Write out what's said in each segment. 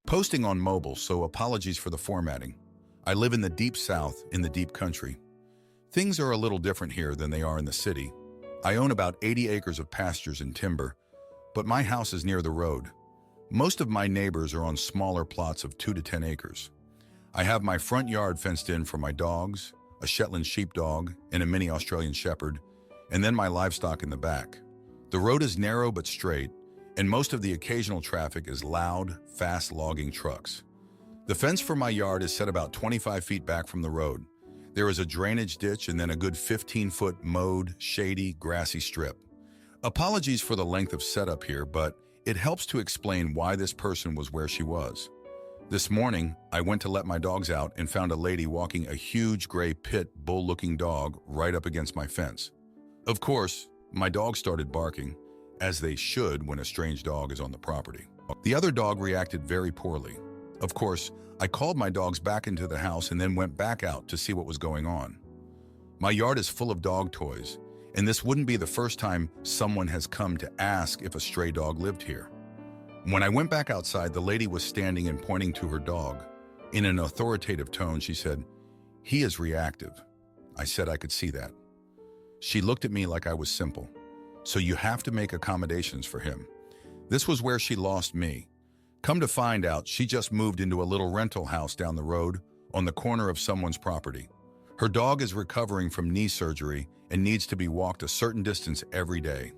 Posting on mobile, so apologies for the formatting. I live in the deep south, in the deep country. Things are a little different here than they are in the city. I own about 80 acres of pastures and timber, but my house is near the road. Most of my neighbors are on smaller plots of 2 to 10 acres. I have my front yard fenced in for my dogs, a Shetland sheepdog, and a mini Australian shepherd, and then my livestock in the back. The road is narrow but straight, and most of the occasional traffic is loud, fast logging trucks. The fence for my yard is set about 25 feet back from the road. There is a drainage ditch and then a good 15-foot mowed, shady, grassy strip. Apologies for the length of setup here, but it helps to explain why this person was where she was. This morning, I went to let my dogs out and found a lady walking a huge gray pit bull-looking dog right up against my fence. Of course, my dogs started barking, as they should when a strange dog is on the property. The other dog reacted very poorly. Of course, I called my dogs back into the house and then went back out to see what was going on. My yard is full of dog toys, and this wouldn't be the first time someone has come to ask if a stray dog lived here. When I went back outside, the lady was standing and pointing to her dog. In an authoritative tone, she said, "He is reactive." I said I could see that. She looked at me like I was simple. "So you have to make accommodations for him." This was where she lost me. Come to find out, she just moved into a little rental house down the road on the corner of someone's property. Her dog is recovering from knee surgery and needs to be walked a certain distance every day.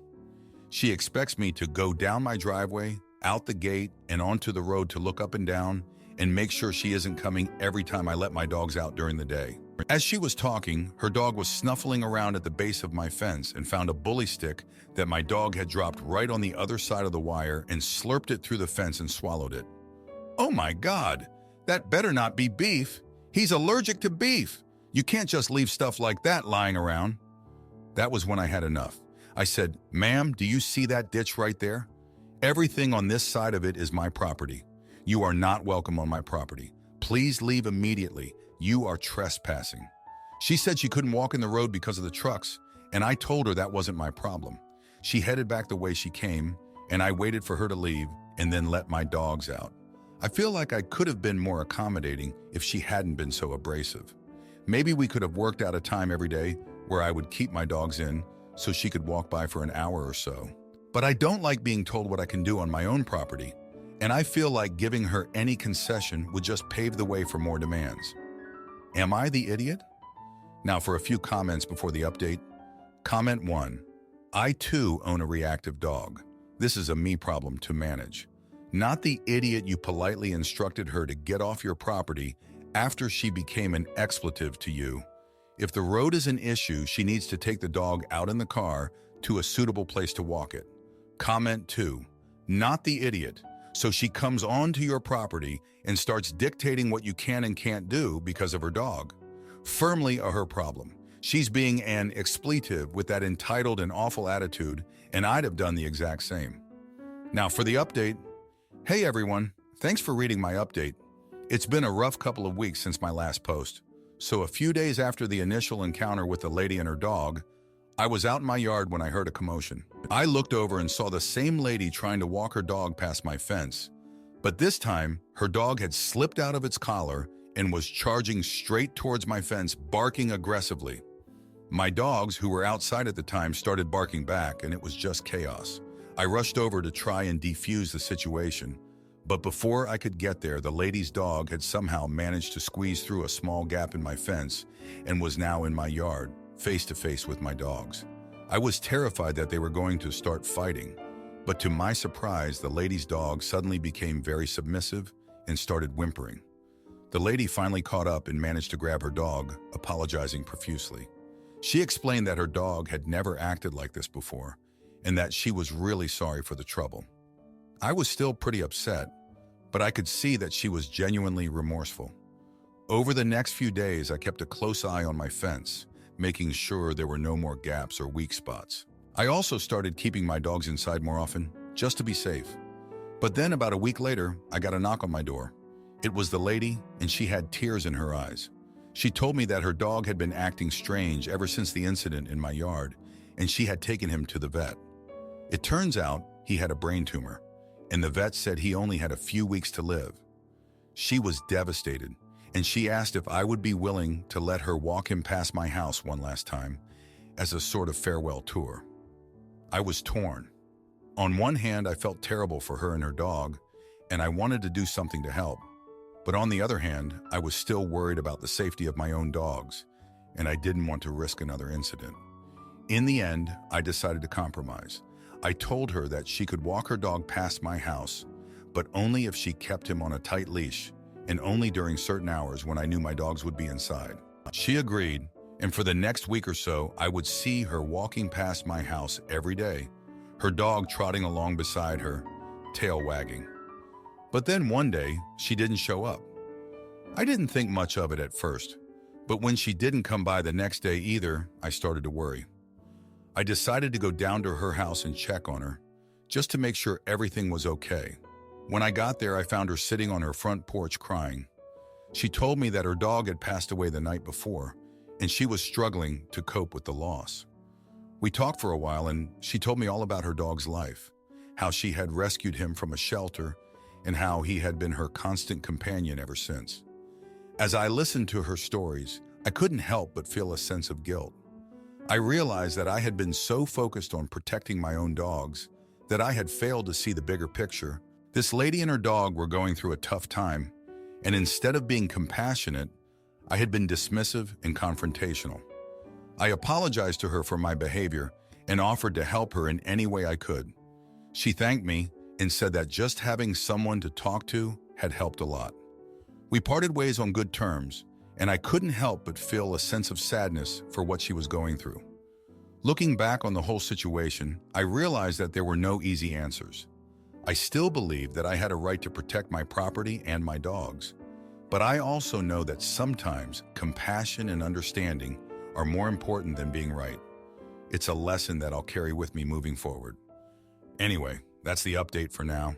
She expects me to go down my driveway, out the gate, and onto the road to look up and down and make sure she isn't coming every time I let my dogs out during the day. As she was talking, her dog was snuffling around at the base of my fence and found a bully stick that my dog had dropped right on the other side of the wire and slurped it through the fence and swallowed it. "Oh my God, that better not be beef. He's allergic to beef. You can't just leave stuff like that lying around." That was when I had enough. I said, "Ma'am, do you see that ditch right there? Everything on this side of it is my property. You are not welcome on my property. Please leave immediately. You are trespassing." She said she couldn't walk in the road because of the trucks, and I told her that wasn't my problem. She headed back the way she came, and I waited for her to leave and then let my dogs out. I feel like I could have been more accommodating if she hadn't been so abrasive. Maybe we could have worked out a time every day where I would keep my dogs in so she could walk by for an hour or so. But I don't like being told what I can do on my own property, and I feel like giving her any concession would just pave the way for more demands. Am I the idiot? Now for a few comments before the update. Comment 1. I too own a reactive dog. This is a me problem to manage. Not the idiot you politely instructed her to get off your property after she became an expletive to you. If the road is an issue, she needs to take the dog out in the car to a suitable place to walk it. Comment 2. Not the idiot. So she comes onto your property and starts dictating what you can and can't do because of her dog. Firmly her problem. She's being an expletive with that entitled and awful attitude, and I'd have done the exact same. Now for the update. Hey everyone, thanks for reading my update. It's been a rough couple of weeks since my last post. So a few days after the initial encounter with the lady and her dog, I was out in my yard when I heard a commotion. I looked over and saw the same lady trying to walk her dog past my fence. But this time, her dog had slipped out of its collar and was charging straight towards my fence, barking aggressively. My dogs, who were outside at the time, started barking back, and it was just chaos. I rushed over to try and defuse the situation. But before I could get there, the lady's dog had somehow managed to squeeze through a small gap in my fence and was now in my yard, face to face with my dogs. I was terrified that they were going to start fighting, but to my surprise, the lady's dog suddenly became very submissive and started whimpering. The lady finally caught up and managed to grab her dog, apologizing profusely. She explained that her dog had never acted like this before and that she was really sorry for the trouble. I was still pretty upset, but I could see that she was genuinely remorseful. Over the next few days, I kept a close eye on my fence, making sure there were no more gaps or weak spots. I also started keeping my dogs inside more often, just to be safe. But then about a week later, I got a knock on my door. It was the lady, and she had tears in her eyes. She told me that her dog had been acting strange ever since the incident in my yard, and she had taken him to the vet. It turns out he had a brain tumor, and the vet said he only had a few weeks to live. She was devastated, and she asked if I would be willing to let her walk him past my house one last time as a sort of farewell tour. I was torn. On one hand, I felt terrible for her and her dog, and I wanted to do something to help. But on the other hand, I was still worried about the safety of my own dogs, and I didn't want to risk another incident. In the end, I decided to compromise. I told her that she could walk her dog past my house, but only if she kept him on a tight leash, and only during certain hours when I knew my dogs would be inside. She agreed, and for the next week or so, I would see her walking past my house every day, her dog trotting along beside her, tail wagging. But then one day, she didn't show up. I didn't think much of it at first, but when she didn't come by the next day either, I started to worry. I decided to go down to her house and check on her, just to make sure everything was okay. When I got there, I found her sitting on her front porch crying. She told me that her dog had passed away the night before, and she was struggling to cope with the loss. We talked for a while, and she told me all about her dog's life, how she had rescued him from a shelter, and how he had been her constant companion ever since. As I listened to her stories, I couldn't help but feel a sense of guilt. I realized that I had been so focused on protecting my own dogs that I had failed to see the bigger picture. This lady and her dog were going through a tough time, and instead of being compassionate, I had been dismissive and confrontational. I apologized to her for my behavior and offered to help her in any way I could. She thanked me and said that just having someone to talk to had helped a lot. We parted ways on good terms, and I couldn't help but feel a sense of sadness for what she was going through. Looking back on the whole situation, I realized that there were no easy answers. I still believe that I had a right to protect my property and my dogs, but I also know that sometimes compassion and understanding are more important than being right. It's a lesson that I'll carry with me moving forward. Anyway, that's the update for now.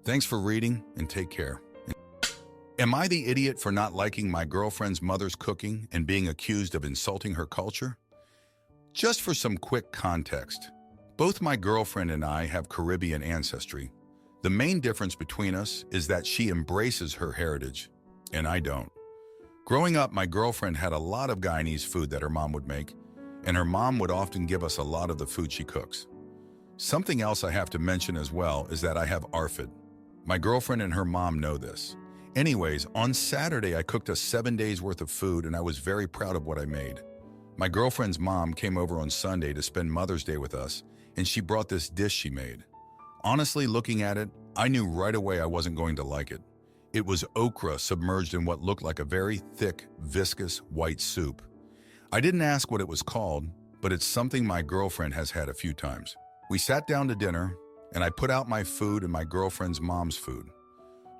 Thanks for reading, and take care. Am I the idiot for not liking my girlfriend's mother's cooking and being accused of insulting her culture? Just for some quick context, both my girlfriend and I have Caribbean ancestry. The main difference between us is that she embraces her heritage, and I don't. Growing up, my girlfriend had a lot of Guyanese food that her mom would make, and her mom would often give us a lot of the food she cooks. Something else I have to mention as well is that I have ARFID. My girlfriend and her mom know this. Anyways, on Saturday, I cooked us 7 days worth of food, and I was very proud of what I made. My girlfriend's mom came over on Sunday to spend Mother's Day with us, and she brought this dish she made. Honestly, looking at it, I knew right away I wasn't going to like it. It was okra submerged in what looked like a very thick, viscous white soup. I didn't ask what it was called, but it's something my girlfriend has had a few times. We sat down to dinner, and I put out my food and my girlfriend's mom's food.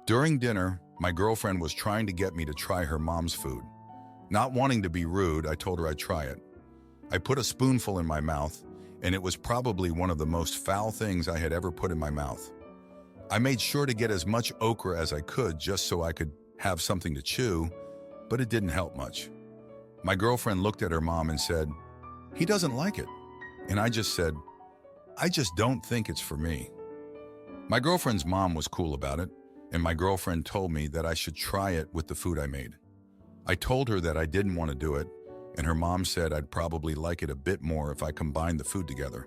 During dinner, my girlfriend was trying to get me to try her mom's food. Not wanting to be rude, I told her I'd try it. I put a spoonful in my mouth, and it was probably one of the most foul things I had ever put in my mouth. I made sure to get as much okra as I could just so I could have something to chew, but it didn't help much. My girlfriend looked at her mom and said, "He doesn't like it." And I just said, "I just don't think it's for me." My girlfriend's mom was cool about it, and my girlfriend told me that I should try it with the food I made. I told her that I didn't want to do it, and her mom said I'd probably like it a bit more if I combined the food together.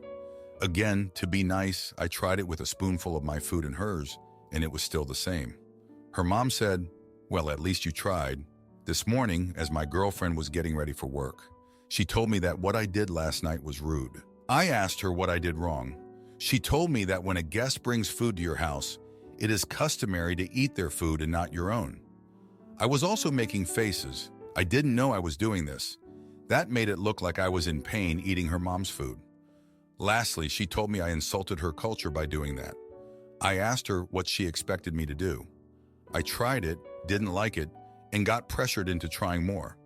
Again, to be nice, I tried it with a spoonful of my food and hers, and it was still the same. Her mom said, "Well, at least you tried." This morning, as my girlfriend was getting ready for work, she told me that what I did last night was rude. I asked her what I did wrong. She told me that when a guest brings food to your house, it is customary to eat their food and not your own. I was also making faces. I didn't know I was doing this. That made it look like I was in pain eating her mom's food. Lastly, she told me I insulted her culture by doing that. I asked her what she expected me to do. I tried it, didn't like it, and got pressured into trying more.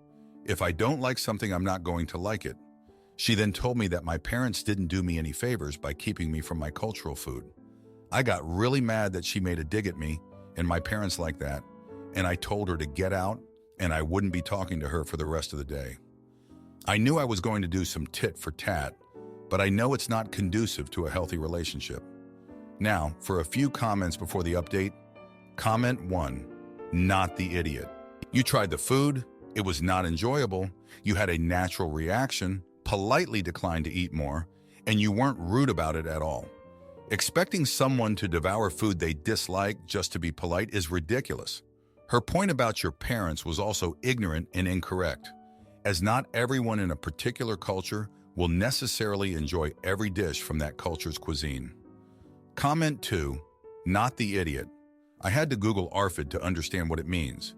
If I don't like something, I'm not going to like it. She then told me that my parents didn't do me any favors by keeping me from my cultural food. I got really mad that she made a dig at me and my parents like that, and I told her to get out and I wouldn't be talking to her for the rest of the day. I knew I was going to do some tit for tat, but I know it's not conducive to a healthy relationship. Now, for a few comments before the update. Comment 1. not the idiot. You tried the food, it was not enjoyable, you had a natural reaction, politely declined to eat more, and you weren't rude about it at all. Expecting someone to devour food they dislike just to be polite is ridiculous. Her point about your parents was also ignorant and incorrect, as not everyone in a particular culture will necessarily enjoy every dish from that culture's cuisine. Comment 2, not the idiot. I had to Google ARFID to understand what it means.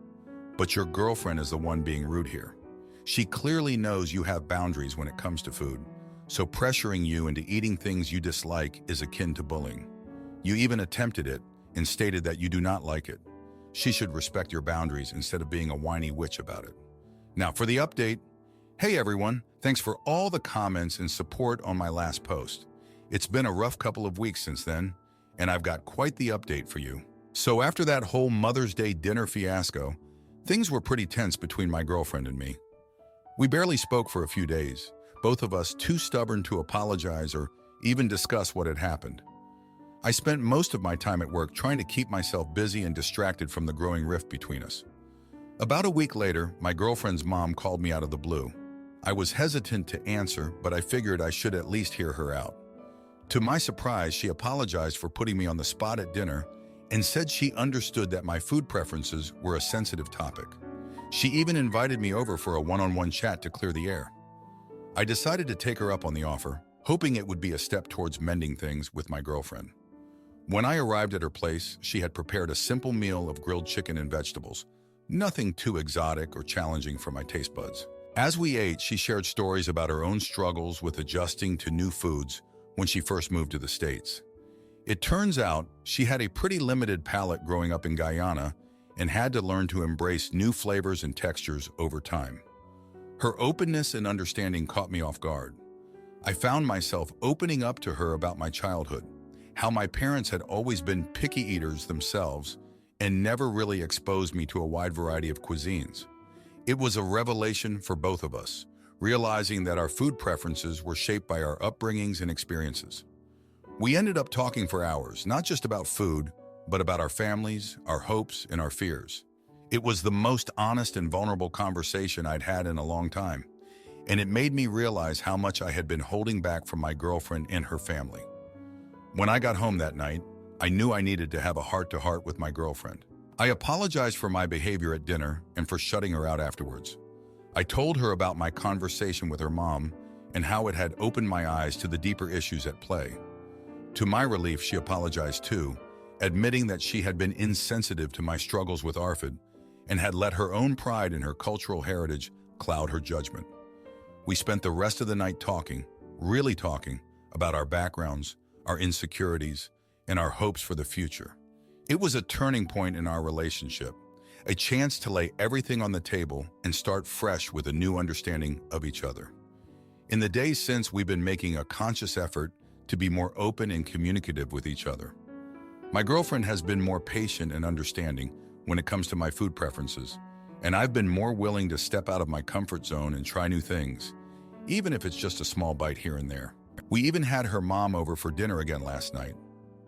But your girlfriend is the one being rude here. She clearly knows you have boundaries when it comes to food, so pressuring you into eating things you dislike is akin to bullying. You even attempted it and stated that you do not like it. She should respect your boundaries instead of being a whiny witch about it. Now for the update. Hey everyone, thanks for all the comments and support on my last post. It's been a rough couple of weeks since then, and I've got quite the update for you. So after that whole Mother's Day dinner fiasco, things were pretty tense between my girlfriend and me. We barely spoke for a few days, both of us too stubborn to apologize or even discuss what had happened. I spent most of my time at work trying to keep myself busy and distracted from the growing rift between us. About a week later, my girlfriend's mom called me out of the blue. I was hesitant to answer, but I figured I should at least hear her out. To my surprise, she apologized for putting me on the spot at dinner and said she understood that my food preferences were a sensitive topic. She even invited me over for a one-on-one chat to clear the air. I decided to take her up on the offer, hoping it would be a step towards mending things with my girlfriend. When I arrived at her place, she had prepared a simple meal of grilled chicken and vegetables, nothing too exotic or challenging for my taste buds. As we ate, she shared stories about her own struggles with adjusting to new foods when she first moved to the States. It turns out she had a pretty limited palate growing up in Guyana and had to learn to embrace new flavors and textures over time. Her openness and understanding caught me off guard. I found myself opening up to her about my childhood, how my parents had always been picky eaters themselves and never really exposed me to a wide variety of cuisines. It was a revelation for both of us, realizing that our food preferences were shaped by our upbringings and experiences. We ended up talking for hours, not just about food, but about our families, our hopes, and our fears. It was the most honest and vulnerable conversation I'd had in a long time, and it made me realize how much I had been holding back from my girlfriend and her family. When I got home that night, I knew I needed to have a heart-to-heart with my girlfriend. I apologized for my behavior at dinner and for shutting her out afterwards. I told her about my conversation with her mom and how it had opened my eyes to the deeper issues at play. To my relief, she apologized too, admitting that she had been insensitive to my struggles with ARFID and had let her own pride in her cultural heritage cloud her judgment. We spent the rest of the night talking, really talking, about our backgrounds, our insecurities, and our hopes for the future. It was a turning point in our relationship, a chance to lay everything on the table and start fresh with a new understanding of each other. In the days since, we've been making a conscious effort to be more open and communicative with each other. My girlfriend has been more patient and understanding when it comes to my food preferences, and I've been more willing to step out of my comfort zone and try new things, even if it's just a small bite here and there. We even had her mom over for dinner again last night,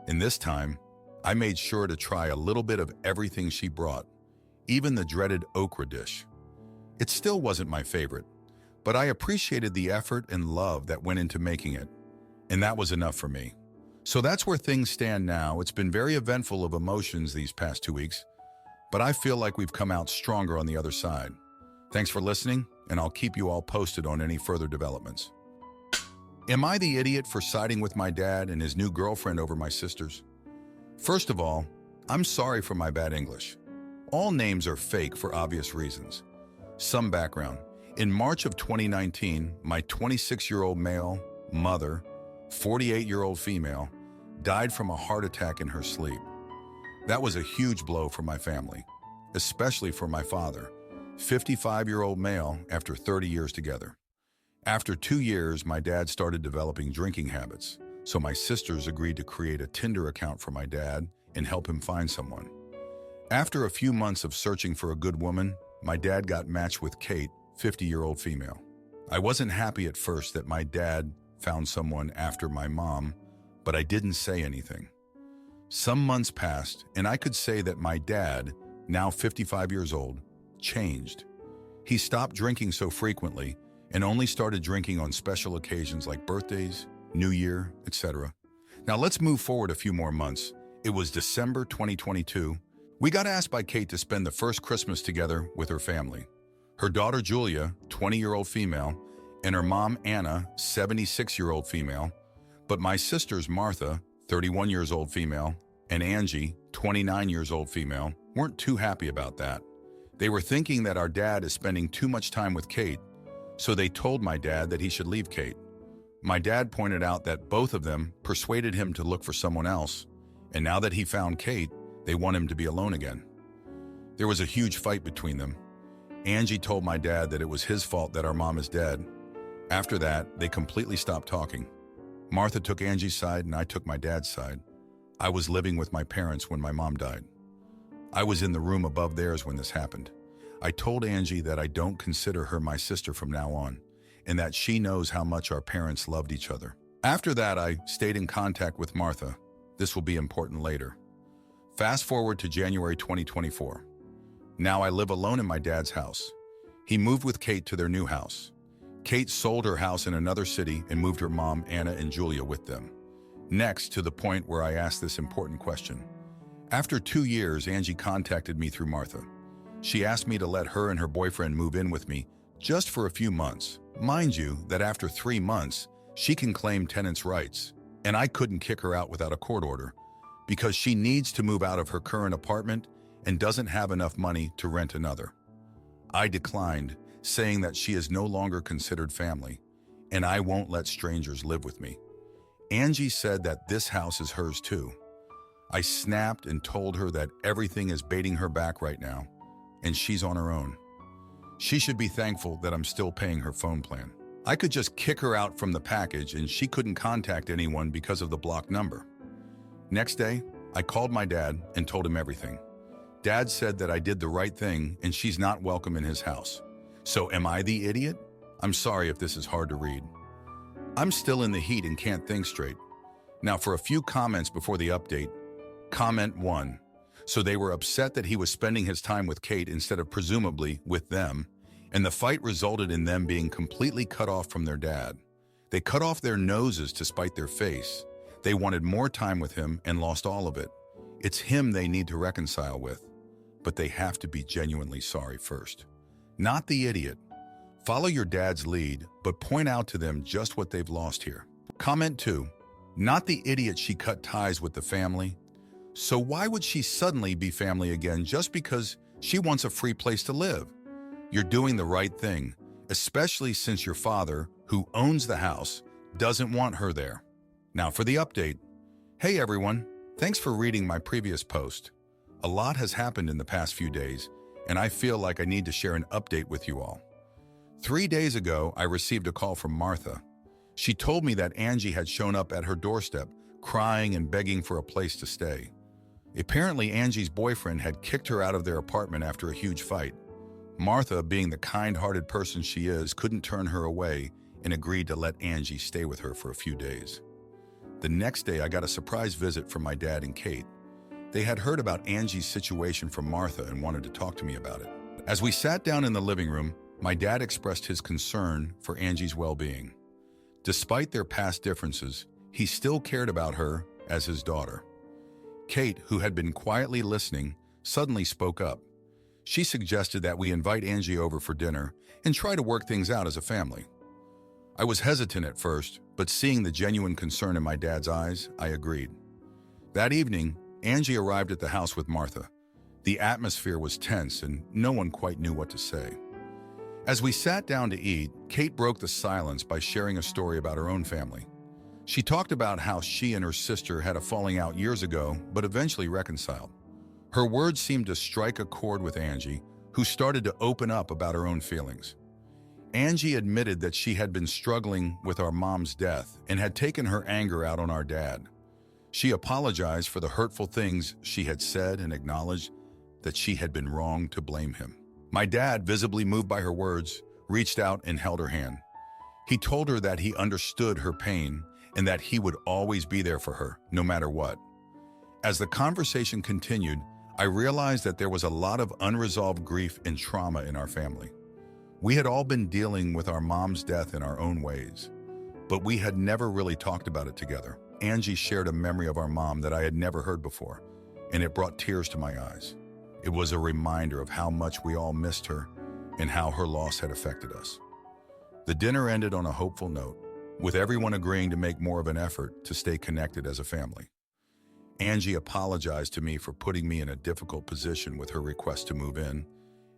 and this time, I made sure to try a little bit of everything she brought, even the dreaded okra dish. It still wasn't my favorite, but I appreciated the effort and love that went into making it, and that was enough for me. So that's where things stand now. It's been very eventful of emotions these past 2 weeks, but I feel like we've come out stronger on the other side. Thanks for listening, and I'll keep you all posted on any further developments. Am I the idiot for siding with my dad and his new girlfriend over my sisters? First of all, I'm sorry for my bad English. All names are fake for obvious reasons. Some background. In March of 2019, my 26-year-old male, mother, 48-year-old female, died from a heart attack in her sleep. That was a huge blow for my family, especially for my father, 55-year-old male after 30 years together. After 2 years, my dad started developing drinking habits, so my sisters agreed to create a Tinder account for my dad and help him find someone. After a few months of searching for a good woman, my dad got matched with Kate, 50-year-old female. I wasn't happy at first that my dad found someone after my mom, but I didn't say anything. Some months passed, and I could say that my dad now 55 years old, changed. He stopped drinking so frequently and only started drinking on special occasions like birthdays, New Year, etc. Now let's move forward a few more months. It was December 2022. We got asked by Kate to spend the first Christmas together with her family. Her daughter Julia, 20-year-old female, and her mom Anna, 76-year-old female, but my sisters Martha, 31 years old female, and Angie, 29 years old female, weren't too happy about that. They were thinking that our dad is spending too much time with Kate, so they told my dad that he should leave Kate. My dad pointed out that both of them persuaded him to look for someone else, and now that he found Kate, they want him to be alone again. There was a huge fight between them. Angie told my dad that it was his fault that our mom is dead. After that, they completely stopped talking. Martha took Angie's side and I took my dad's side. I was living with my parents when my mom died. I was in the room above theirs when this happened. I told Angie that I don't consider her my sister from now on, and that she knows how much our parents loved each other. After that, I stayed in contact with Martha. This will be important later. Fast forward to January 2024. Now I live alone in my dad's house. He moved with Kate to their new house. Kate sold her house in another city and moved her mom, Anna, and Julia with them. Next, to the point where I asked this important question. After 2 years, Angie contacted me through Martha. She asked me to let her and her boyfriend move in with me just for a few months. Mind you, that after 3 months, she can claim tenants' rights, and I couldn't kick her out without a court order because she needs to move out of her current apartment and doesn't have enough money to rent another. I declined, saying that she is no longer considered family, and I won't let strangers live with me. Angie said that this house is hers too. I snapped and told her that everything is baiting her back right now, and she's on her own. She should be thankful that I'm still paying her phone plan. I could just kick her out from the package and she couldn't contact anyone because of the blocked number. Next day, I called my dad and told him everything. Dad said that I did the right thing and she's not welcome in his house. So am I the idiot? I'm sorry if this is hard to read. I'm still in the heat and can't think straight. Now for a few comments before the update. Comment 1. So they were upset that he was spending his time with Kate instead of presumably with them, and the fight resulted in them being completely cut off from their dad. They cut off their noses to spite their face. They wanted more time with him and lost all of it. It's him they need to reconcile with, but they have to be genuinely sorry first. Not the idiot. Follow your dad's lead, but point out to them just what they've lost here. Comment 2. Not the idiot she cut ties with the family. So why would she suddenly be family again just because she wants a free place to live? You're doing the right thing, especially since your father, who owns the house, doesn't want her there. Now for the update. Hey everyone, thanks for reading my previous post. A lot has happened in the past few days, and I feel like I need to share an update with you all. 3 days ago, I received a call from Martha. She told me that Angie had shown up at her doorstep, crying and begging for a place to stay. Apparently, Angie's boyfriend had kicked her out of their apartment after a huge fight. Martha, being the kind-hearted person she is, couldn't turn her away and agreed to let Angie stay with her for a few days. The next day, I got a surprise visit from my dad and Kate. They had heard about Angie's situation from Martha and wanted to talk to me about it. As we sat down in the living room, my dad expressed his concern for Angie's well-being. Despite their past differences, he still cared about her as his daughter. Kate, who had been quietly listening, suddenly spoke up. She suggested that we invite Angie over for dinner and try to work things out as a family. I was hesitant at first, but seeing the genuine concern in my dad's eyes, I agreed. That evening, Angie arrived at the house with Martha. The atmosphere was tense and no one quite knew what to say. As we sat down to eat, Kate broke the silence by sharing a story about her own family. She talked about how she and her sister had a falling out years ago, but eventually reconciled. Her words seemed to strike a chord with Angie, who started to open up about her own feelings. Angie admitted that she had been struggling with our mom's death and had taken her anger out on our dad. She apologized for the hurtful things she had said and acknowledged that she had been wrong to blame him. My dad, visibly moved by her words, reached out and held her hand. He told her that he understood her pain and that he would always be there for her, no matter what. As the conversation continued, I realized that there was a lot of unresolved grief and trauma in our family. We had all been dealing with our mom's death in our own ways, but we had never really talked about it together. Angie shared a memory of our mom that I had never heard before, and it brought tears to my eyes. It was a reminder of how much we all missed her and how her loss had affected us. The dinner ended on a hopeful note, with everyone agreeing to make more of an effort to stay connected as a family. Angie apologized to me for putting me in a difficult position with her request to move in,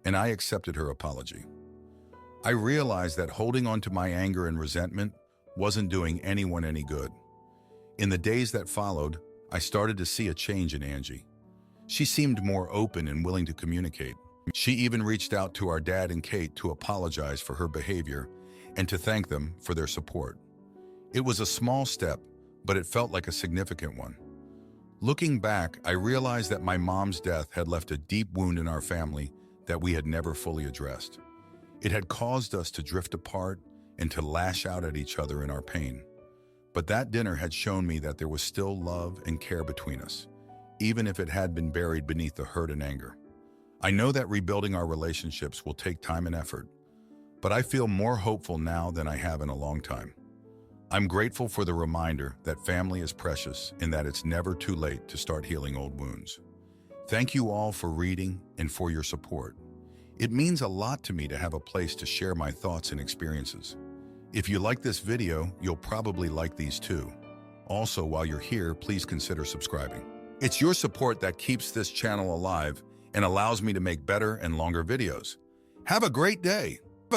and I accepted her apology. I realized that holding on to my anger and resentment wasn't doing anyone any good. In the days that followed, I started to see a change in Angie. She seemed more open and willing to communicate. She even reached out to our dad and Kate to apologize for her behavior and to thank them for their support. It was a small step, but it felt like a significant one. Looking back, I realized that my mom's death had left a deep wound in our family that we had never fully addressed. It had caused us to drift apart and to lash out at each other in our pain. But that dinner had shown me that there was still love and care between us, even if it had been buried beneath the hurt and anger. I know that rebuilding our relationships will take time and effort, but I feel more hopeful now than I have in a long time. I'm grateful for the reminder that family is precious and that it's never too late to start healing old wounds. Thank you all for reading and for your support. It means a lot to me to have a place to share my thoughts and experiences. If you like this video, you'll probably like these too. Also, while you're here, please consider subscribing. It's your support that keeps this channel alive and allows me to make better and longer videos. Have a great day!